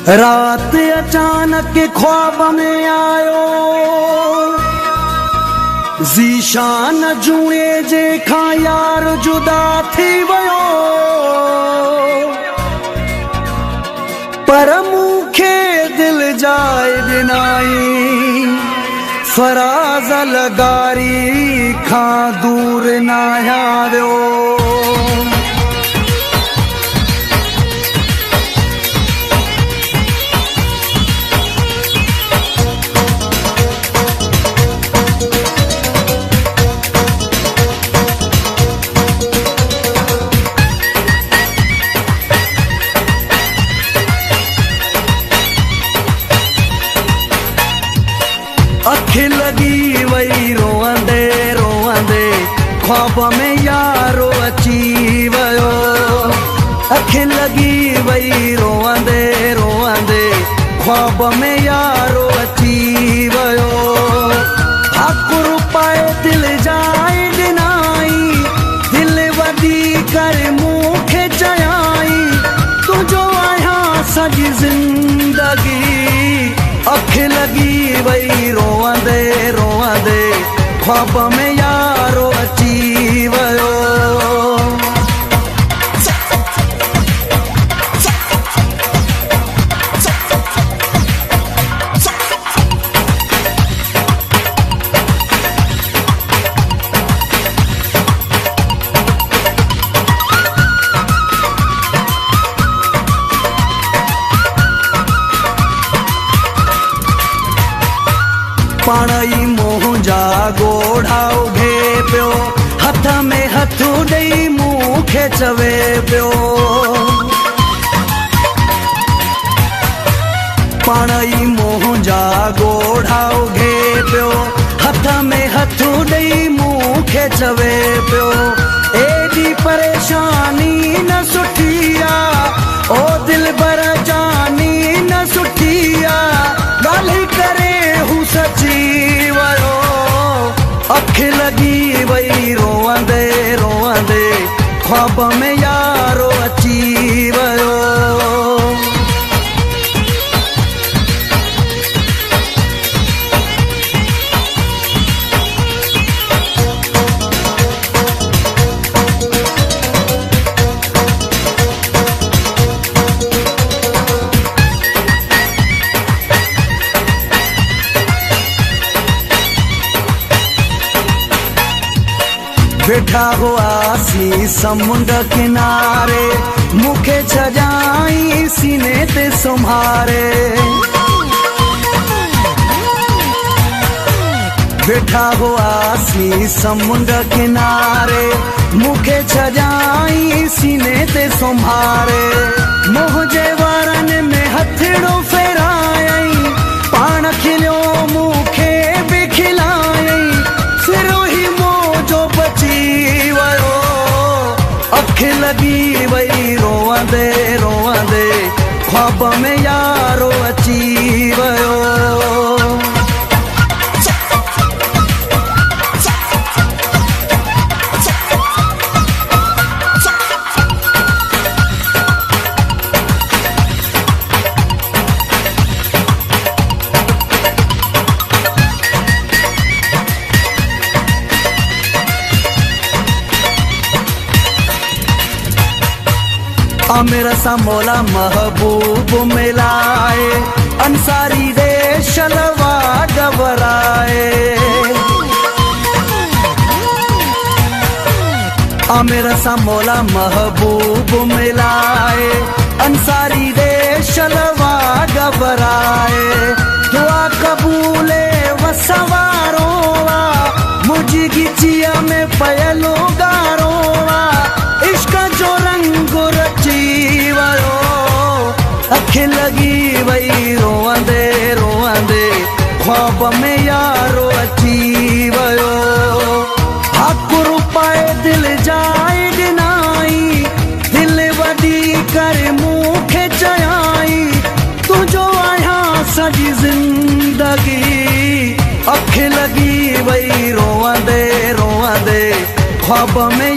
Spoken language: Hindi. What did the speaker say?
रात अचानक ख्वाब में आयो, ज़ीशान जुए जे खां यार जुदा थी वयो। पर मूंखे दिल जाए ॾिनाई, फराज़ लगारी खां दूर न आयो। अख लगी वही रोअंदे रोअंदे, ख्वाब में यारो अची वयो। अख लगी वही रोअंदे रोअंदे, ख्वाब में यारो अची वयो। ठाकुर पाए दिल जाए ॾिनाई, दिल वॾी कर मूंखे चयाई, तुंहिंजो आहियां सॼी ज़िंदगी। अख लगी वही रोअंदे रोअंदे, ख्वाब में यारो अची वयो। पाण ई मोह जा गोढ़ा उघे पियो, हथ में हथ ॾेई मूंखे चवे पियो। पाण ई मोह जा गोढ़ा उघे पियो, हथ में हथ ॾेई मूंखे चवे पियो। एॾी परेशानी न सुठी आ, ओ दिलबर जानी न सुठी आ, ॻाल्हि करे हू सची वयो। अख लगी वही रोअंदे रोअंदे, ख्वाब में यारो अची वयो। वेठा हुआसी समुंड किनारे, मूंखे छॼाई सीने ते सुम्हारे। वेठा हुआसी समुंड किनारे, मूंखे छॼाई सीने ते सुम्हारे। मोह जे वारनि में हथड़ो फेरायई, पाण खिलियो मूंखे बि खिलायई, सिरो ही मोह जो बची वयो। अख लगी वही रोअंदे रोअंदे, ख्वाब में यारो अची वयो। आमिर सा मौला महबूब मिलाए, अंसारी दे शलवा घबराए। आमिर सा मौला महबूब मिलाए, अंसारी दे शलवा घबराए। दुआ कबूले वसवारो आ, मुझी गिचिया में पयलो गारो आ, इश्क जो रंग रची वयो। अख लगी वही रोअंदे रोअंदे, ख्वाब में यारो अची वयो। ठाकुर पाए दिल जाए ॾिनाई, दिल वॾी कर मूंखे चयाई, तुंहिंजो आहियां सॼी ज़िंदगी। अख लगी वही रोअंदे रोअंदे, ख्वाब में